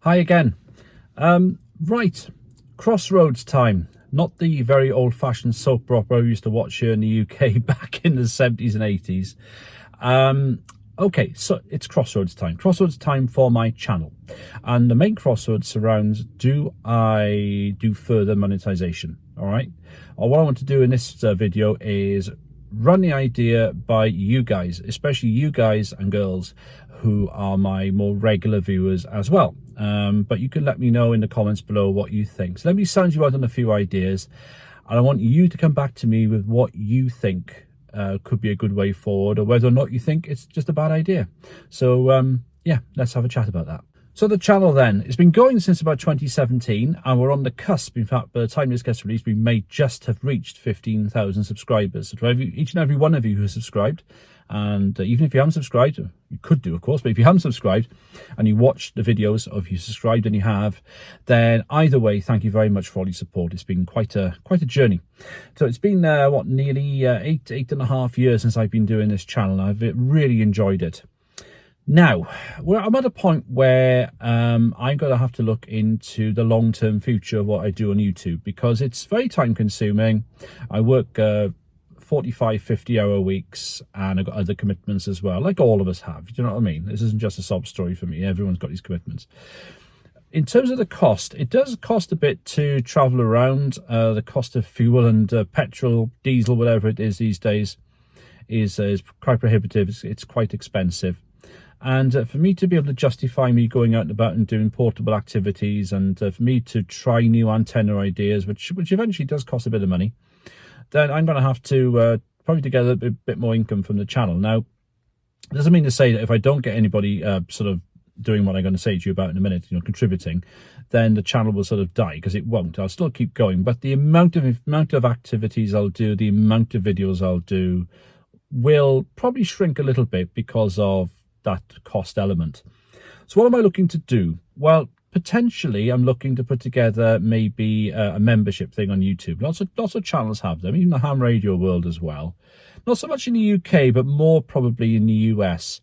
Hi again. Right, Crossroads time. Not the very old-fashioned soap opera we used to watch here in the UK back in the 70s and 80s. Okay, so it's Crossroads time. Crossroads time for my channel. And the main crossroads surrounds, do I do further monetization? All right. Or what I want to do in this video is run the idea by you guys, especially you guys and girls who are my more regular viewers as well. But you can let me know in the comments below what you think. So let me sound you out on a few ideas, and I want you to come back to me with what you think could be a good way forward, or whether or not you think it's just a bad idea. So yeah, let's have a chat about that. So the channel then, it's been going since about 2017, and we're on the cusp. In fact, by the time this gets released, we may just have reached 15,000 subscribers. So to each and every one of you who has subscribed, and even if you haven't subscribed, you could do, of course, but if you haven't subscribed and you watch the videos of you subscribed and you have, then either way, thank you very much for all your support. It's been quite a journey. So it's been nearly eight and a half years since I've been doing this channel. I've really enjoyed it. Now, I'm at a point where I'm going to have to look into the long-term future of what I do on YouTube, because it's very time-consuming. I work 45, 50-hour weeks, and I've got other commitments as well, like all of us have. Do you know what I mean? This isn't just a sob story for me. Everyone's got these commitments. In terms of the cost, it does cost a bit to travel around. The cost of fuel and petrol, diesel, whatever it is these days, is quite prohibitive. It's quite expensive. And for me to be able to justify me going out and about and doing portable activities, and for me to try new antenna ideas, which eventually does cost a bit of money, then I'm going to have to probably to get a bit more income from the channel. Now, it doesn't mean to say that if I don't get anybody sort of doing what I'm going to say to you about in a minute, contributing, then the channel will sort of die, because it won't. I'll still keep going, but the amount of activities I'll do, the amount of videos I'll do, will probably shrink a little bit because of that cost element. So what am I looking to do? Well, potentially I'm looking to put together maybe a membership thing on YouTube. Lots of channels have them, even the ham radio world as well. Not so much in the UK, but more probably in the US.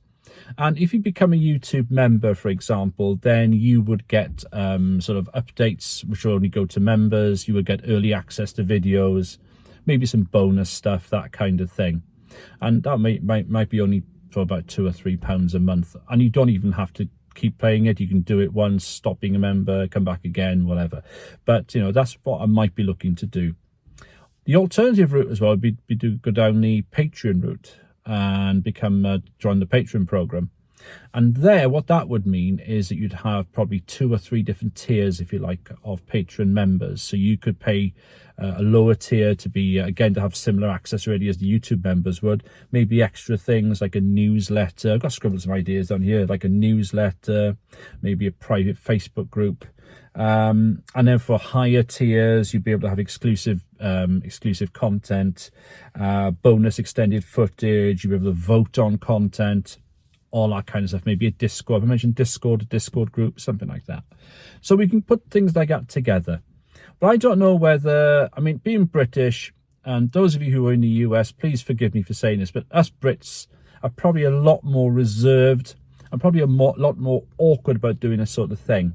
And if you become a YouTube member, for example, then you would get sort of updates which will only go to members. You would get early access to videos, maybe some bonus stuff, that kind of thing. And that might be only for about £2 or £3 a month, and you don't even have to keep paying it. You can do it once, stop being a member, come back again, whatever. But that's what I might be looking to do. The alternative route as well would be to go down the Patreon route and join the Patreon program. And there, what that would mean is that you'd have probably 2 or 3 different tiers, if you like, of Patreon members. So you could pay a lower tier to be, again, to have similar access really as the YouTube members would. Maybe extra things like a newsletter. I've got scribbled some ideas down here, like a newsletter, maybe a private Facebook group. And then for higher tiers, you'd be able to have exclusive content, bonus extended footage. You'd be able to vote on content, all that kind of stuff. Maybe a Discord. I mentioned Discord, a Discord group, something like that. So we can put things like that together. But I don't know whether, I mean, being British, and those of you who are in the US, please forgive me for saying this, but us Brits are probably a lot more reserved and probably a lot more awkward about doing this sort of thing.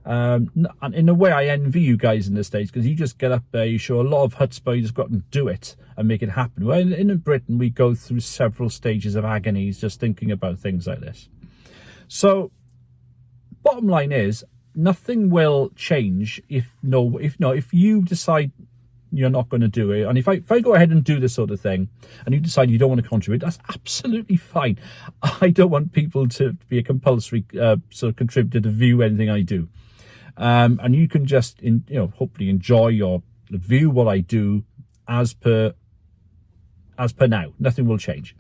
And in a way, I envy you guys in the States, because you just get up there, you show a lot of chutzpah, you just go out and do it and make it happen. Well, in Britain, we go through several stages of agonies just thinking about things like this. So, bottom line is, nothing will change if you decide you're not going to do it. And if I go ahead and do this sort of thing, and you decide you don't want to contribute, that's absolutely fine. I don't want people to be a compulsory sort of contributor to view anything I do. And you can just, hopefully enjoy or view what I do as per now. Nothing will change.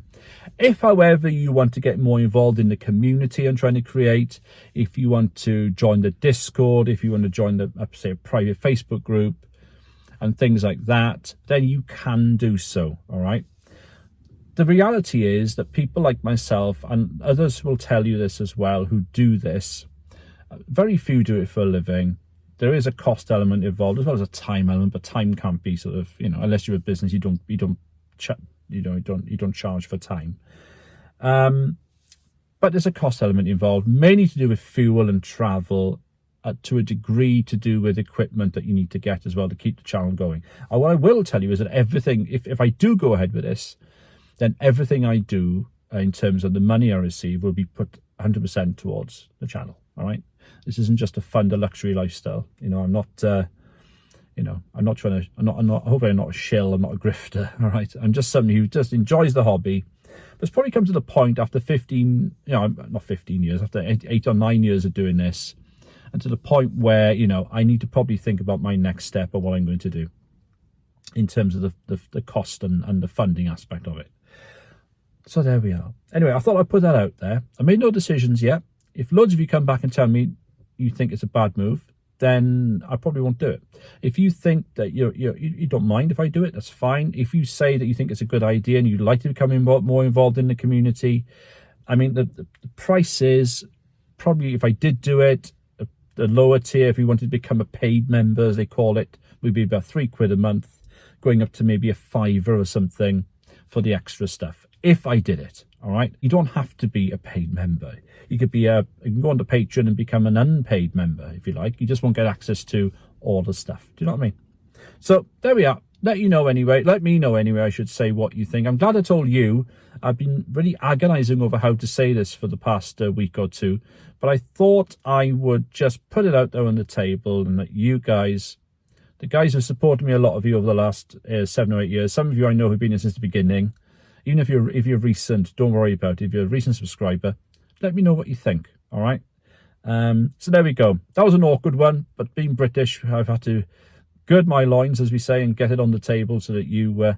If, however, you want to get more involved in the community I'm trying to create, if you want to join the Discord, if you want to join the, say, a private Facebook group and things like that, then you can do so, all right? The reality is that people like myself, and others will tell you this as well, who do this, very few do it for a living. There is a cost element involved as well as a time element, but time can't be sort of, unless you're a business, you don't charge for time. But there's a cost element involved, mainly to do with fuel and travel to a degree to do with equipment that you need to get as well to keep the channel going. And what I will tell you is that everything, if I do go ahead with this, then everything I do in terms of the money I receive will be put 100% towards the channel. All right, this isn't just to fund a luxury lifestyle. You know, I'm not I'm not trying to, I'm not hopefully I'm not a shill, I'm not a grifter. All right, I'm just somebody who just enjoys the hobby. But it's probably come to the point after 15, not 15 years, after 8 or 9 years of doing this, and to the point where, I need to probably think about my next step or what I'm going to do in terms of the cost and the funding aspect of it. So there we are. Anyway, I thought I'd put that out there. I made no decisions yet. If loads of you come back and tell me you think it's a bad move, then I probably won't do it. If you think that you don't mind if I do it, that's fine. If you say that you think it's a good idea and you'd like to become more involved in the community, I mean, the price is probably, if I did do it, the lower tier, if you wanted to become a paid member, as they call it, would be about £3 a month, going up to maybe a £5 or something for the extra stuff. If I did it, all right? You don't have to be a paid member. You could be you can go onto Patreon and become an unpaid member if you like. You just won't get access to all the stuff. Do you know what I mean? So there we are. Let me know anyway, I should say, what you think. I'm glad I told you. I've been really agonizing over how to say this for the past week or two, but I thought I would just put it out there on the table and that you guys, the guys who supported me, a lot of you over the last 7 or 8 years, some of you I know who've been here since the beginning. Even if you're recent, don't worry about it. If you're a recent subscriber, let me know what you think, all right? So there we go. That was an awkward one, but being British, I've had to gird my loins, as we say, and get it on the table so that you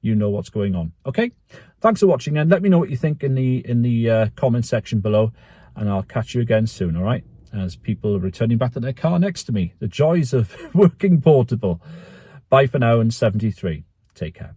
know what's going on. Okay? Thanks for watching, and let me know what you think in the comment section below, and I'll catch you again soon, all right? As people are returning back to their car next to me. The joys of working portable. Bye for now, and 73. Take care.